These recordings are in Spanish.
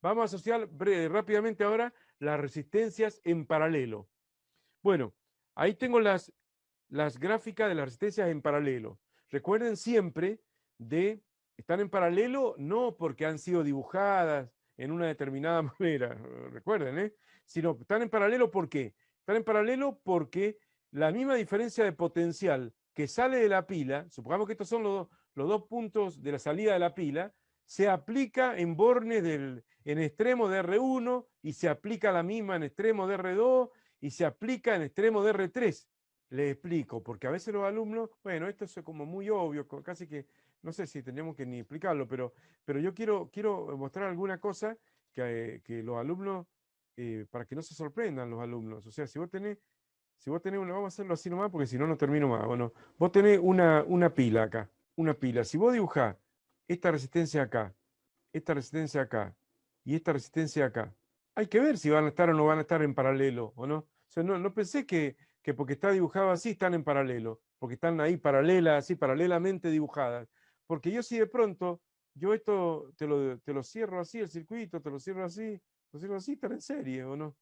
Vamos a asociar rápidamente ahora las resistencias en paralelo. Bueno, ahí tengo las gráficas de las resistencias en paralelo. Recuerden siempre de estar en paralelo no porque han sido dibujadas en una determinada manera, recuerden, sino están en paralelo ¿por qué? Están en paralelo porque la misma diferencia de potencial que sale de la pila, supongamos que estos son los dos puntos de la salida de la pila, se aplica en bornes en extremo de R1 y se aplica la misma en extremo de R2 y se aplica en extremo de R3. Le explico, porque a veces los alumnos, bueno, esto es como muy obvio, casi que, no sé si tenemos que ni explicarlo, pero yo quiero mostrar alguna cosa que los alumnos, para que no se sorprendan los alumnos. O sea, si vos tenés una, vamos a hacerlo así nomás, porque si no, no termino más. Bueno, vos tenés una pila acá, una pila. Si vos dibujás esta resistencia acá y esta resistencia acá, hay que ver si van a estar o no van a estar en paralelo, ¿o no? O sea, no pensé que porque está dibujado así están en paralelo, porque están ahí paralelas, así, paralelamente dibujadas. Porque yo si de pronto, yo esto te lo cierro así, el circuito, te lo cierro así, están en serie, ¿o no?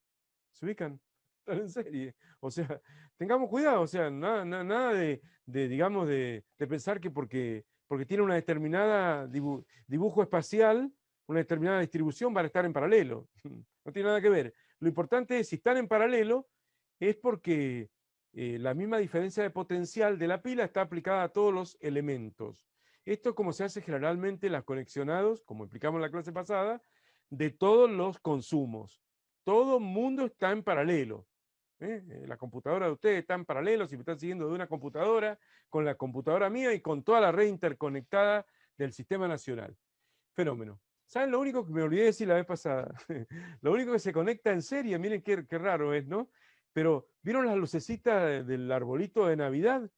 ¿Se ubican? Están en serie. O sea, tengamos cuidado, o sea, nada digamos, de pensar que porque tiene una determinada dibujo espacial, una determinada distribución, van a estar en paralelo. No tiene nada que ver. Lo importante es, si están en paralelo, es porque la misma diferencia de potencial de la pila está aplicada a todos los elementos. Esto es como se hace generalmente en las conexionados, como explicamos en la clase pasada, de todos los consumos. Todo mundo está en paralelo. La computadora de ustedes está en paralelo, si me están siguiendo de una computadora, con la computadora mía y con toda la red interconectada del sistema nacional. Fenómeno. ¿Saben lo único que me olvidé de decir la vez pasada? Lo único que se conecta en serie, miren qué raro es, ¿no? Pero, ¿vieron las lucecitas del arbolito de Navidad?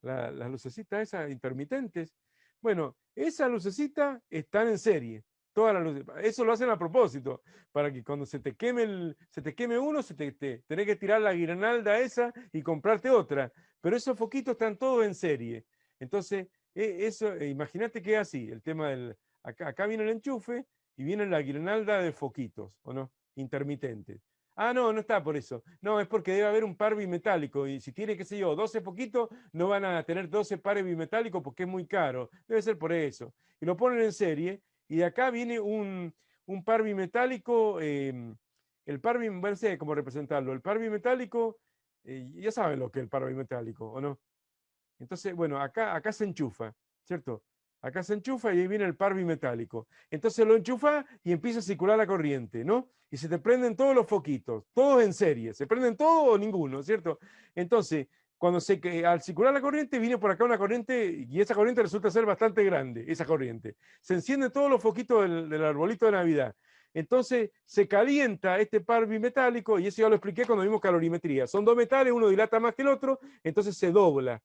Las lucecitas esas intermitentes. Bueno, esas lucecitas están en serie. Todas las luces. Eso lo hacen a propósito, para que cuando se te queme uno, tenés que tirar la guirnalda esa y comprarte otra. Pero esos foquitos están todos en serie. Entonces, imagínate que es así, el tema acá viene el enchufe y viene la guirnalda de foquitos, ¿o no? Intermitentes. Ah, no está por eso. No, es porque debe haber un par bimetálico y si tiene, qué sé yo, 12 foquitos, no van a tener 12 pares bimetálicos porque es muy caro. Debe ser por eso. Y lo ponen en serie y de acá viene un par bimetálico. El par bimetálico, no sé cómo representarlo. El par bimetálico, ya saben lo que es el par bimetálico, ¿o no? Entonces, bueno, acá se enchufa, ¿cierto? Acá se enchufa y ahí viene el par bimetálico. Entonces lo enchufa y empieza a circular la corriente, ¿no? Y se te prenden todos los foquitos, todos en serie. ¿Se prenden todos o ninguno, ¿cierto? Entonces, al circular la corriente, viene por acá una corriente y esa corriente resulta ser bastante grande, esa corriente. Se encienden todos los foquitos del arbolito de Navidad. Entonces se calienta este par bimetálico, y eso ya lo expliqué cuando vimos calorimetría. Son dos metales, uno dilata más que el otro, entonces se dobla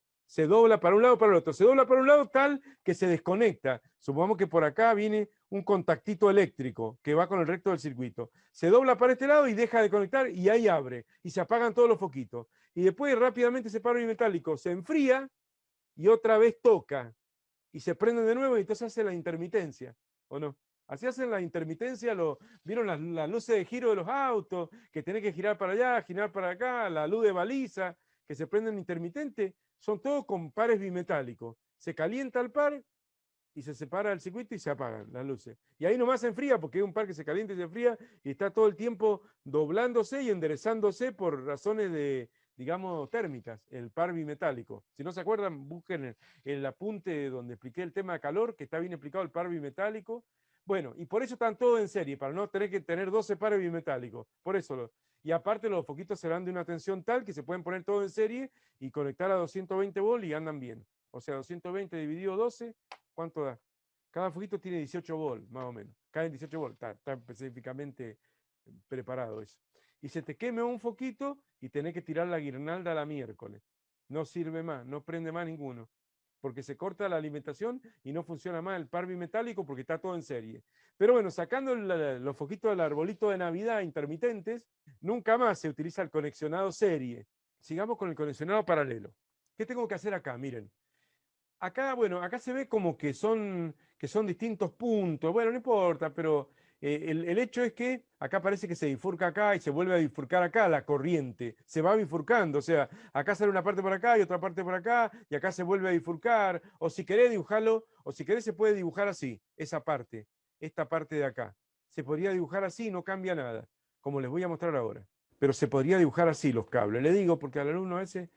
para un lado para el otro, se dobla para un lado tal que se desconecta. Supongamos que por acá viene un contactito eléctrico que va con el resto del circuito. Se dobla para este lado y deja de conectar y ahí abre y se apagan todos los foquitos. Y después rápidamente ese par bimetálico se enfría y otra vez toca y se prende de nuevo y entonces hace la intermitencia, ¿o no? Así hacen la intermitencia, vieron las luces de giro de los autos, que tenés que girar para allá, girar para acá, la luz de baliza, que se prenden intermitente, son todos con pares bimetálicos. Se calienta el par y se separa el circuito y se apagan las luces. Y ahí nomás se enfría, porque es un par que se calienta y se enfría y está todo el tiempo doblándose y enderezándose por razones digamos, térmicas, el par bimetálico. Si no se acuerdan, busquen el apunte donde expliqué el tema de calor, que está bien explicado el par bimetálico. Bueno, y por eso están todos en serie, para no tener que tener 12 pares bimetálicos. Por eso. Y aparte los foquitos serán de una tensión tal que se pueden poner todos en serie y conectar a 220 volts y andan bien. O sea, 220 dividido 12, ¿cuánto da? Cada foquito tiene 18 volts, más o menos. Cada 18 volts, está específicamente preparado eso. Y se te queme un foquito y tenés que tirar la guirnalda a la miércoles. No sirve más, no prende más ninguno. Porque se corta la alimentación y no funciona más el par bimetálico porque está todo en serie. Pero bueno, sacando los foquitos del arbolito de Navidad intermitentes, nunca más se utiliza el conexionado serie. Sigamos con el conexionado paralelo. ¿Qué tengo que hacer acá? Miren, acá, bueno, acá se ve como que son distintos puntos. Bueno, no importa, pero el hecho es que acá parece que se bifurca acá y se vuelve a bifurcar acá la corriente. Se va bifurcando, o sea, acá sale una parte por acá y otra parte por acá, y acá se vuelve a bifurcar. O si querés dibujarlo, o si querés se puede dibujar así, esa parte, esta parte de acá. Se podría dibujar así, no cambia nada, como les voy a mostrar ahora. Pero se podría dibujar así los cables. Le digo porque al alumno a veces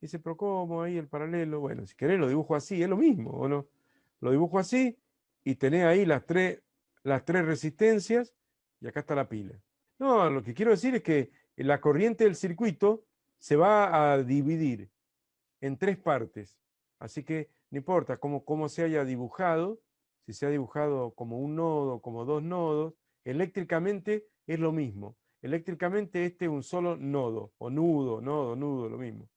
dice, pero ¿cómo ahí el paralelo? Bueno, si querés lo dibujo así, es lo mismo, ¿o no? Lo dibujo así y tenés ahí las tres resistencias y acá está la pila. No, lo que quiero decir es que la corriente del circuito se va a dividir en tres partes. Así que no importa cómo se haya dibujado, si se ha dibujado como un nodo, como dos nodos, eléctricamente es lo mismo. Eléctricamente este es un solo nodo, o nudo, nudo, lo mismo.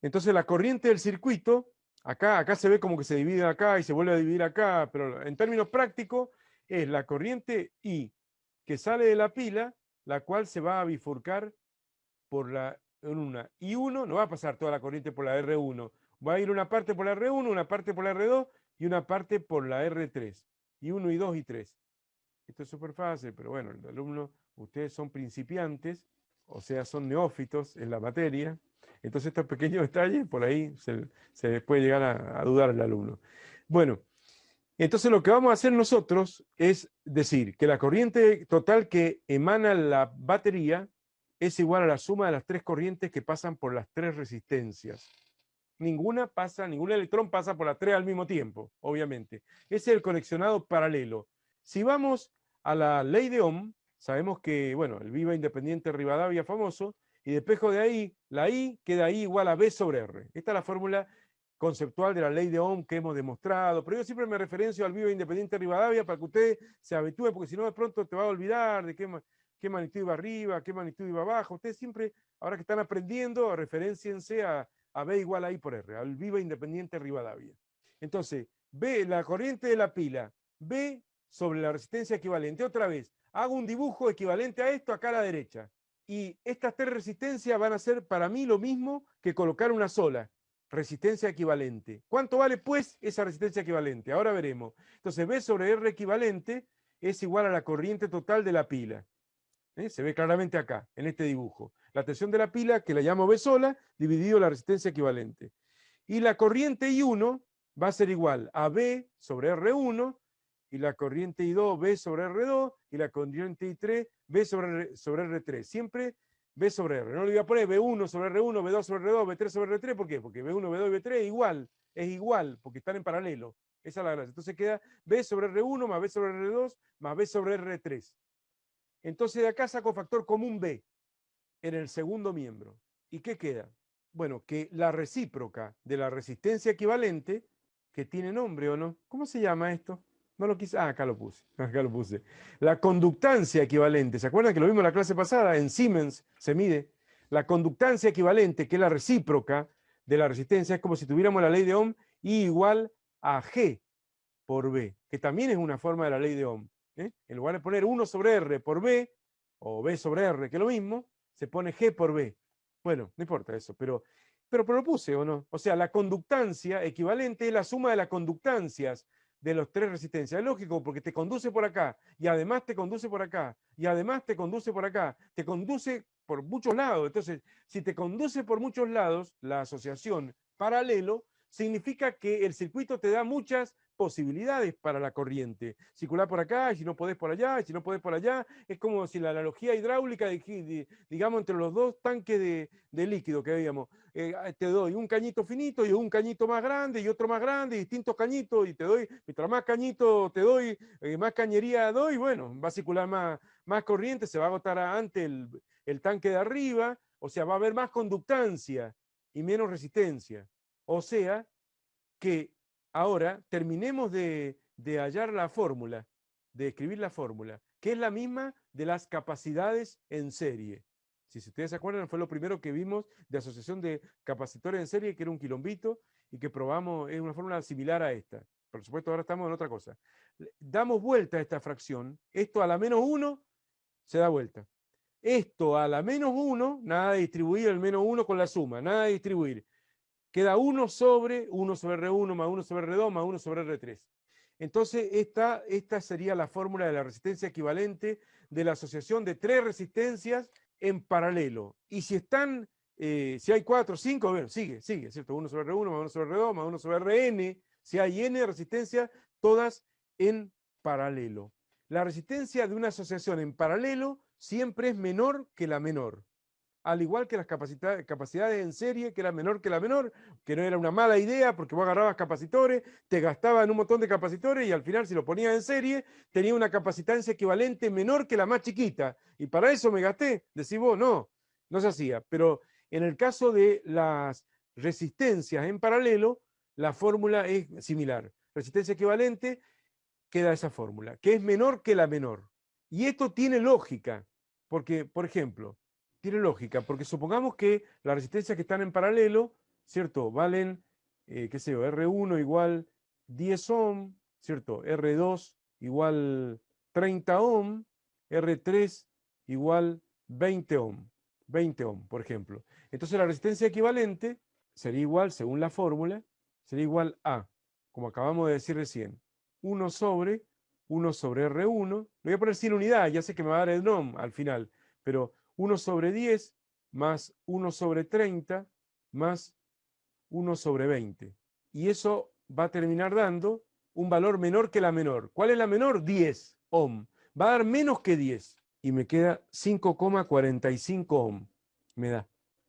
Entonces la corriente del circuito, acá se ve como que se divide acá y se vuelve a dividir acá, pero en términos prácticos es la corriente I que sale de la pila, la cual se va a bifurcar por la una. Y uno no va a pasar toda la corriente por la R1. Va a ir una parte por la R1, una parte por la R2 y una parte por la R3. Y 1 y 2 y 3. Esto es súper fácil, pero bueno, el alumno, ustedes son principiantes, o sea, son neófitos en la materia. Entonces estos pequeños detalles, por ahí se puede llegar a dudar el alumno. Bueno, entonces lo que vamos a hacer nosotros es decir que la corriente total que emana la batería es igual a la suma de las tres corrientes que pasan por las tres resistencias. Ningún electrón pasa por las tres al mismo tiempo, obviamente. Ese es el conexionado paralelo. Si vamos a la ley de Ohm, sabemos que, bueno, el viva independiente Rivadavia famoso, y despejo de ahí, la I queda I igual a B sobre R. Esta es la fórmula conceptual de la ley de Ohm que hemos demostrado, pero yo siempre me referencio al viva independiente Rivadavia para que usted se habitúe, porque si no de pronto te va a olvidar de qué magnitud iba arriba, qué magnitud iba abajo. Ustedes siempre, ahora que están aprendiendo, referenciense a B igual a I por R, al viva independiente Rivadavia. Entonces, B, la corriente de la pila, B sobre la resistencia equivalente. Otra vez, hago un dibujo equivalente a esto acá a la derecha. Y estas tres resistencias van a ser para mí lo mismo que colocar una sola resistencia equivalente. ¿Cuánto vale pues esa resistencia equivalente? Ahora veremos. Entonces, B sobre R equivalente es igual a la corriente total de la pila. Se ve claramente acá, en este dibujo. La tensión de la pila, que la llamo B sola, dividido la resistencia equivalente. Y la corriente I1 va a ser igual a B sobre R1, y la corriente I2, B sobre R2, y la corriente I3, B sobre R3. Siempre B sobre R. No le voy a poner B1 sobre R1, B2 sobre R2, B3 sobre R3. ¿Por qué? Porque B1, B2 y B3 es igual, porque están en paralelo. Esa es la gracia. Entonces queda B sobre R1 más B sobre R2 más B sobre R3. Entonces de acá saco factor común B en el segundo miembro. ¿Y qué queda? Bueno, que la recíproca de la resistencia equivalente, que tiene nombre o no, ¿cómo se llama esto? No lo quise, acá lo puse, acá lo puse. La conductancia equivalente, ¿se acuerdan que lo vimos en la clase pasada? En Siemens se mide. La conductancia equivalente, que es la recíproca de la resistencia, es como si tuviéramos la ley de Ohm, I igual a G por B, que también es una forma de la ley de Ohm. En lugar de poner 1 sobre R por B, o B sobre R, que es lo mismo, se pone G por B. Bueno, no importa eso, pero lo puse o no. O sea, la conductancia equivalente es la suma de las conductancias de los tres resistencias. Es lógico, porque te conduce por acá, y además te conduce por acá, y además te conduce por acá, te conduce por muchos lados. Entonces, si te conduce por muchos lados, la asociación paralelo significa que el circuito te da muchas posibilidades para la corriente. Circular por acá, y si no podés por allá, y si no podés por allá, es como si la analogía hidráulica, digamos, entre los dos tanques de líquido que veíamos, te doy un cañito finito y un cañito más grande y otro más grande, y distintos cañitos, y te doy, mientras más cañito te doy, más cañería doy, bueno, va a circular más corriente, se va a agotar antes el tanque de arriba, o sea, va a haber más conductancia y menos resistencia. O sea, que ahora terminemos de hallar la fórmula, de escribir la fórmula, que es la misma de las capacidades en serie. Si ustedes se acuerdan, fue lo primero que vimos de asociación de capacitores en serie, que era un quilombito, y que probamos, es una fórmula similar a esta. Por supuesto, ahora estamos en otra cosa. Damos vuelta a esta fracción. Esto a la menos 1 se da vuelta. Esto a la menos 1, nada de distribuir el menos 1 con la suma, nada de distribuir. Queda 1 sobre R1 más 1 sobre R2 más 1 sobre R3. Entonces, esta sería la fórmula de la resistencia equivalente de la asociación de tres resistencias en paralelo. Y si están, si hay 4 o 5, bueno, sigue, ¿cierto? 1 sobre R1 más 1 sobre R2 más 1 sobre Rn. Si hay n resistencias, todas en paralelo. La resistencia de una asociación en paralelo siempre es menor que la menor. Al igual que las capacidades en serie, que era menor que la menor, que no era una mala idea porque vos agarrabas capacitores, te gastaban un montón de capacitores y al final si lo ponías en serie tenía una capacitancia equivalente menor que la más chiquita. Y para eso me gasté. Decís vos, no se hacía. Pero en el caso de las resistencias en paralelo, la fórmula es similar. Resistencia equivalente, queda esa fórmula, que es menor que la menor. Y esto tiene lógica, porque, por ejemplo, tiene lógica, porque supongamos que las resistencias que están en paralelo, ¿cierto? Valen, qué sé yo, R1 igual 10 ohm, ¿cierto? R2 igual 30 ohm, R3 igual 20 ohm, 20 ohm, por ejemplo. Entonces la resistencia equivalente sería igual, según la fórmula, sería igual a, como acabamos de decir recién, 1 sobre R1, lo voy a poner sin unidad, ya sé que me va a dar el NOM al final, pero 1 sobre 10 más 1 sobre 30 más 1 sobre 20. Y eso va a terminar dando un valor menor que la menor. ¿Cuál es la menor? 10 ohm. Va a dar menos que 10. Y me queda 5,45 ohm. Me da.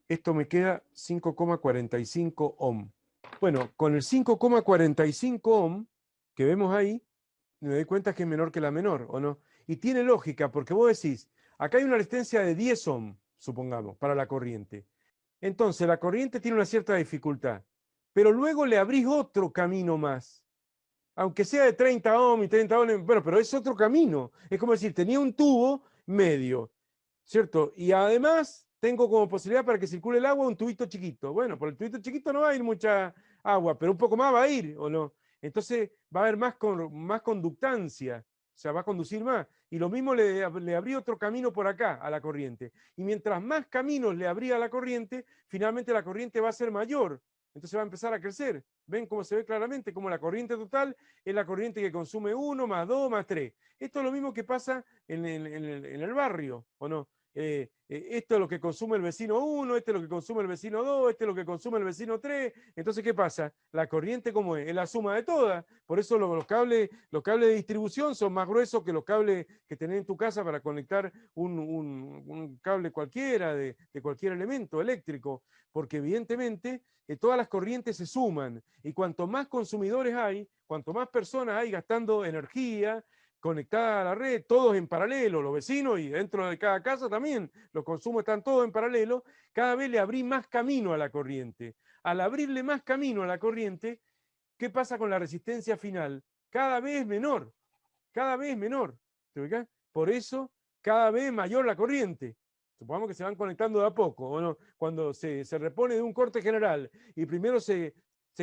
Esto me queda 5,45 ohm. Bueno, con el 5,45 ohm que vemos ahí, me doy cuenta que es menor que la menor, ¿o no? Y tiene lógica, porque vos decís, acá hay una resistencia de 10 ohm, supongamos, para la corriente. Entonces, la corriente tiene una cierta dificultad, pero luego le abrís otro camino más, aunque sea de 30 ohm y 30 ohm, bueno, pero es otro camino. Es como decir, tenía un tubo medio, ¿cierto? Y además tengo como posibilidad para que circule el agua un tubito chiquito. Bueno, por el tubito chiquito no va a ir mucha agua, pero un poco más va a ir, ¿o no? Entonces va a haber más conductancia, o sea, va a conducir más. Y lo mismo le abrí otro camino por acá a la corriente. Y mientras más caminos le abría a la corriente, finalmente la corriente va a ser mayor. Entonces va a empezar a crecer. ¿Ven cómo se ve claramente? Como la corriente total es la corriente que consume 1 más 2 más 3. Esto es lo mismo que pasa en el barrio, ¿o no? Esto es lo que consume el vecino 1, este es lo que consume el vecino 2, este es lo que consume el vecino 3. Entonces, ¿qué pasa? La corriente, ¿cómo es? Es la suma de todas. Por eso los cables de distribución son más gruesos que los cables que tenés en tu casa para conectar un cable cualquiera de cualquier elemento eléctrico. Porque evidentemente todas las corrientes se suman y cuanto más consumidores hay, cuanto más personas hay gastando energía, conectada a la red, todos en paralelo, los vecinos y dentro de cada casa también, los consumos están todos en paralelo, cada vez le abrí más camino a la corriente. Al abrirle más camino a la corriente, ¿qué pasa con la resistencia final? Cada vez menor, cada vez menor. ¿Te ubicás? Por eso, cada vez mayor la corriente. Supongamos que se van conectando de a poco, ¿o no? Cuando se repone de un corte general y primero se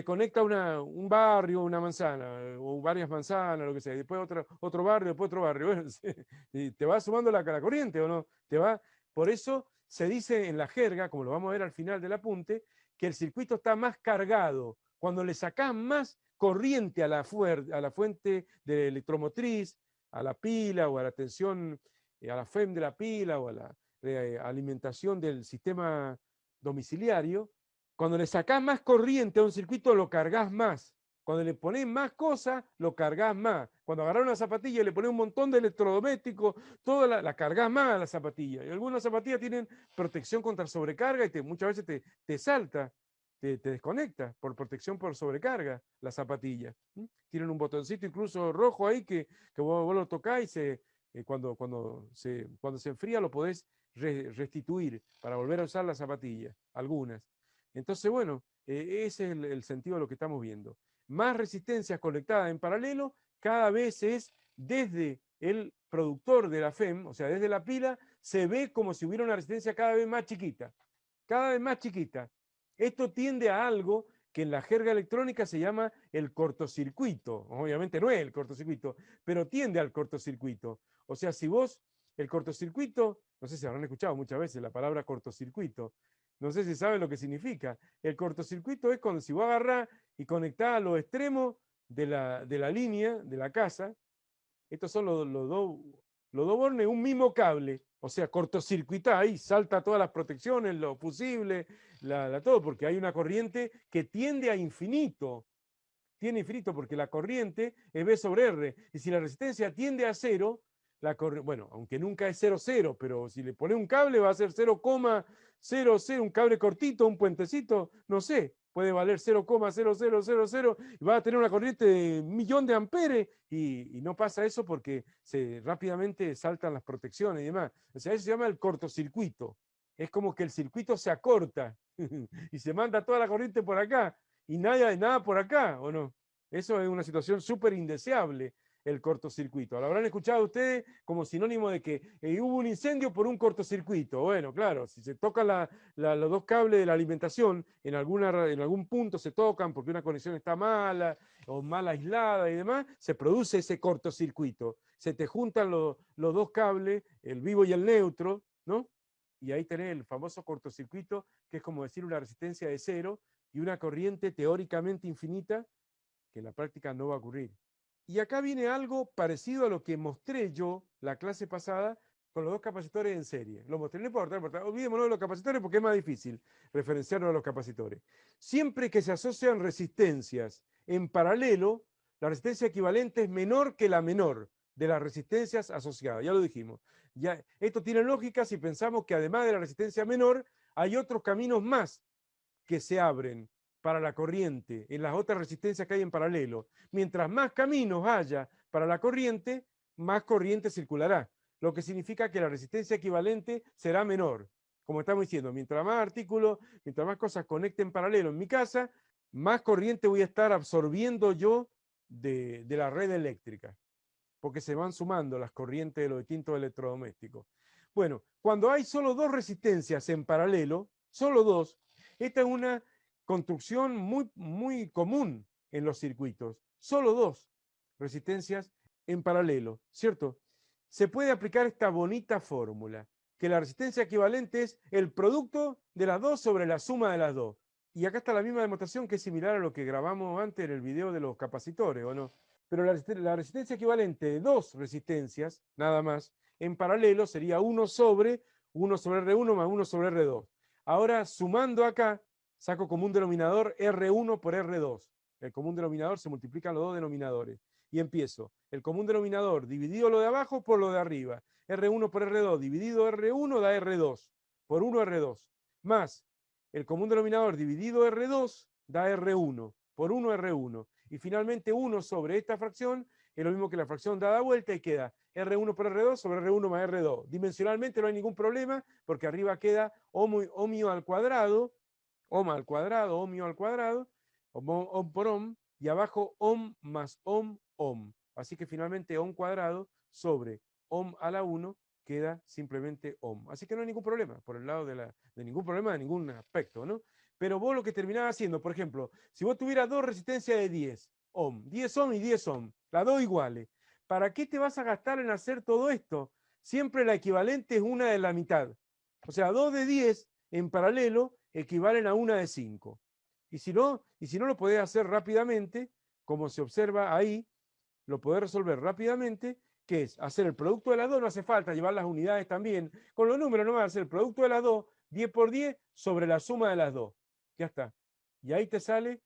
conecta un barrio, una manzana, o varias manzanas, lo que sea, y después otro barrio, después otro barrio. Bueno, y te va sumando la corriente, ¿o no? Por eso se dice en la jerga, como lo vamos a ver al final del apunte, que el circuito está más cargado. Cuando le sacás más corriente a la fuente de electromotriz, a la pila o a la tensión, a la FEM de la pila o a la alimentación del sistema domiciliario, cuando le sacás más corriente a un circuito lo cargas más. Cuando le pones más cosas, lo cargas más. Cuando agarrás una zapatilla y le pones un montón de electrodomésticos, toda la cargas más a la zapatilla. Y algunas zapatillas tienen protección contra sobrecarga y muchas veces te salta, te desconecta por protección por sobrecarga la zapatilla. Tienen un botoncito incluso rojo ahí que vos lo tocás y cuando se enfría lo podés restituir para volver a usar la zapatilla, algunas. Entonces, bueno, ese es el sentido de lo que estamos viendo. Más resistencias conectadas en paralelo, cada vez es desde el productor de la FEM, o sea, desde la pila, se ve como si hubiera una resistencia cada vez más chiquita, cada vez más chiquita. Esto tiende a algo que en la jerga electrónica se llama el cortocircuito. Obviamente no es el cortocircuito, pero tiende al cortocircuito. O sea, si vos, el cortocircuito, no sé si habrán escuchado muchas veces la palabra cortocircuito, no sé si saben lo que significa. El cortocircuito es cuando si vos agarrás y conectás a los extremos de la línea, de la casa. Estos son los dos bornes, un mismo cable. O sea, cortocircuita ahí, salta todas las protecciones, los fusibles, todo, porque hay una corriente que tiende a infinito. Tiene infinito porque la corriente es B sobre R. Y si la resistencia tiende a cero, bueno, aunque nunca es 0,0, pero si le pones un cable va a ser 0,00, un cable cortito, un puentecito, no sé, puede valer 0,0000 y va a tener una corriente de 1.000.000 de amperes y no pasa eso porque rápidamente saltan las protecciones y demás. O sea, eso se llama el cortocircuito. Es como que el circuito se acorta y se manda toda la corriente por acá y nada por acá, ¿o no? Eso es una situación súper indeseable, el cortocircuito. Lo habrán escuchado ustedes como sinónimo de que hubo un incendio por un cortocircuito. Bueno, claro, si se tocan los dos cables de la alimentación, en algún punto se tocan porque una conexión está mala o mal aislada y demás, se produce ese cortocircuito. Se te juntan los dos cables, el vivo y el neutro, ¿no? Y ahí tenés el famoso cortocircuito, que es como decir una resistencia de cero y una corriente teóricamente infinita, que en la práctica no va a ocurrir. Y acá viene algo parecido a lo que mostré yo la clase pasada con los dos capacitores en serie. Lo mostré, no importa, olvidémonos de los capacitores porque es más difícil referenciarnos a los capacitores. Siempre que se asocian resistencias en paralelo, la resistencia equivalente es menor que la menor de las resistencias asociadas, ya lo dijimos. Ya, esto tiene lógica si pensamos que además de la resistencia menor, hay otros caminos más que se abren para la corriente en las otras resistencias que hay en paralelo. Mientras más caminos haya para la corriente, más corriente circulará, lo que significa que la resistencia equivalente será menor. Como estamos diciendo, mientras más artículos, mientras más cosas conecten en paralelo en mi casa, más corriente voy a estar absorbiendo yo de la red eléctrica, porque se van sumando las corrientes de los distintos electrodomésticos. Bueno, cuando hay solo dos resistencias en paralelo, solo dos, esta es una construcción muy común en los circuitos. Solo dos resistencias en paralelo, ¿cierto? Se puede aplicar esta bonita fórmula, que la resistencia equivalente es el producto de las dos sobre la suma de las dos. Y acá está la misma demostración que es similar a lo que grabamos antes en el video de los capacitores, ¿o no? Pero la resistencia equivalente de dos resistencias, nada más, en paralelo sería 1 sobre R1 más 1 sobre R2. Ahora, sumando acá, saco como un denominador R1 por R2. El común denominador se multiplican los dos denominadores. Y empiezo. El común denominador dividido lo de abajo por lo de arriba. R1 por R2 dividido R1 da R2. Por 1 R2. Más el común denominador dividido R2 da R1. Por 1 R1. Y finalmente 1 sobre esta fracción es lo mismo que la fracción dada vuelta y queda R1 por R2 sobre R1 más R2. Dimensionalmente no hay ningún problema porque arriba queda ohmio al cuadrado, ohm al cuadrado, ohmio al cuadrado, ohm por ohm, y abajo ohm más ohm, ohm. Así que finalmente ohm cuadrado sobre ohm a la 1 queda simplemente ohm. Así que no hay ningún problema, por el lado de ningún problema de ningún aspecto, ¿no? Pero vos lo que terminás haciendo, por ejemplo, si vos tuvieras dos resistencias de 10 ohm, 10 ohm y 10 ohm, las dos iguales, ¿para qué te vas a gastar en hacer todo esto? Siempre la equivalente es una de la mitad. O sea, 2 de 10 en paralelo equivalen a una de 5. Y si no lo podés hacer rápidamente, como se observa ahí, lo podés resolver rápidamente, que es hacer el producto de las dos, no hace falta llevar las unidades también, con los números no va a hacer el producto de las dos, 10 por 10 sobre la suma de las dos. Ya está. Y ahí te sale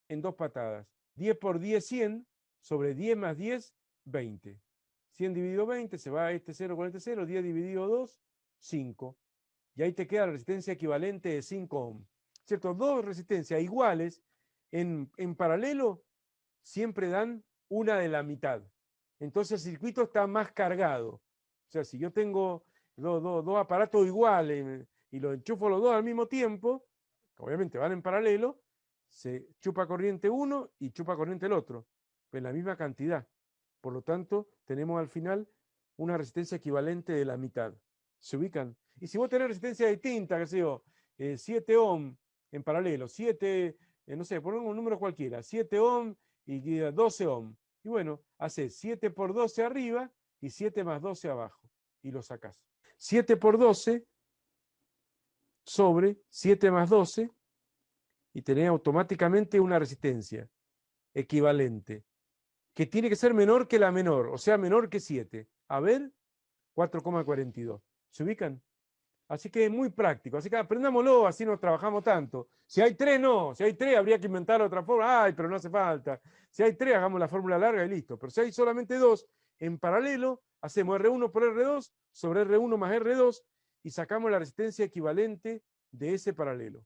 en dos patadas. 10 por 10, 100, sobre 10 más 10, 20. 100 dividido 20, se va a este 0 con este 0, 10 dividido 2, 5. Y ahí te queda la resistencia equivalente de 5 ohm. ¿Cierto? Dos resistencias iguales en paralelo siempre dan una de la mitad. Entonces el circuito está más cargado. O sea, si yo tengo dos aparatos iguales y los enchufo los dos al mismo tiempo, obviamente van en paralelo, se chupa corriente uno y chupa corriente el otro, en la misma cantidad. Por lo tanto, tenemos al final una resistencia equivalente de la mitad. ¿Se ubican? Y si vos tenés resistencia distinta, qué sé yo, 7 ohm en paralelo, 7, no sé, ponemos un número cualquiera, 7 ohm y 12 ohm. Y bueno, haces 7 por 12 arriba y 7 más 12 abajo. Y lo sacás. 7 por 12 sobre 7 más 12 y tenés automáticamente una resistencia equivalente, que tiene que ser menor que la menor, o sea, menor que 7. A ver, 4,42. ¿Se ubican? Así que es muy práctico. Así que aprendámoslo, así no trabajamos tanto. Si hay 3, no. Si hay 3, habría que inventar otra forma. Ay, pero no hace falta. Si hay 3, hagamos la fórmula larga y listo. Pero si hay solamente 2, en paralelo, hacemos R1 por R2 sobre R1 más R2 y sacamos la resistencia equivalente de ese paralelo.